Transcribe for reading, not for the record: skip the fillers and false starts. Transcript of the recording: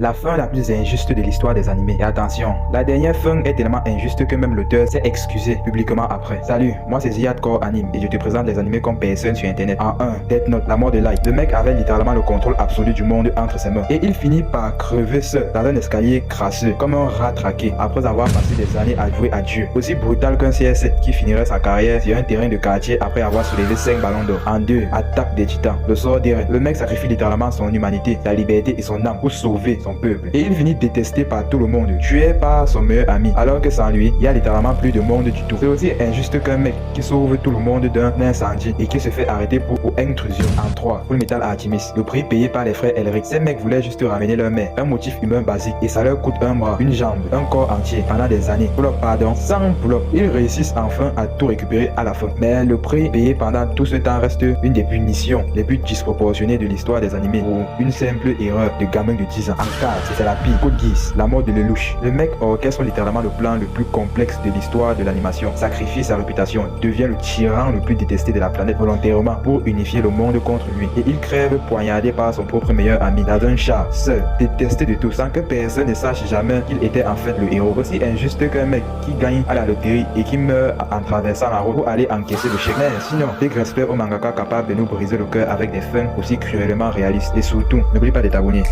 la fin la plus injuste de l'histoire des animés. Et attention, la dernière fin est tellement injuste que même l'auteur s'est excusé publiquement après. Salut, moi c'est Ziadcore Anime et je te présente les animés comme personne sur internet. En 1, Death Note, la mort de Light. Le mec avait littéralement le contrôle absolu du monde entre ses mains. Et il finit par crever seul dans un escalier crasseux, comme un rat traqué, après avoir passé des années à jouer à Dieu. Aussi brutal qu'un CR7 qui finirait sa carrière sur un terrain de quartier après avoir soulevé 5 ballons d'or. En 2, Attaque des Titans, le sort d'Eren. Le mec sacrifie littéralement son humanité, sa liberté et son âme pour sauver son peuple. Et il finit détesté par tout le monde, tué par son meilleur ami, alors que sans lui, il y a littéralement plus de monde du tout. C'est aussi injuste qu'un mec qui sauve tout le monde d'un incendie et qui se fait arrêter pour intrusion. En 3, Full Metal Alchemist, le prix payé par les frères Elric. Ces mecs voulaient juste ramener leur mère, un motif humain basique, et ça leur coûte un bras, une jambe, un corps entier pendant des années. Pour leur pardon, sans pull-up, ils réussissent enfin à tout récupérer à la fin. Mais le prix payé pendant tout ce temps reste une des punitions les plus disproportionnées de l'histoire des animés, pour une simple erreur de gamin de 10 ans. En 4, c'est la pire. Code Geass, la mort de Lelouch. Le mec orchestre littéralement le plan le plus complexe de l'histoire de l'animation, sacrifie sa réputation, devient le tyran le plus détesté de la planète volontairement pour unifier le monde contre lui. Et il crève poignardé par son propre meilleur ami dans un char, seul, détesté de tous, sans que personne ne sache jamais qu'il était en fait le héros. Aussi injuste qu'un mec qui gagne à la loterie et qui meurt en traversant la route pour aller encaisser le chèque. Mais sinon, big respect au mangaka capable de nous briser le cœur avec des fins aussi cruellement réalistes. Et surtout, n'oublie pas de t'abonner.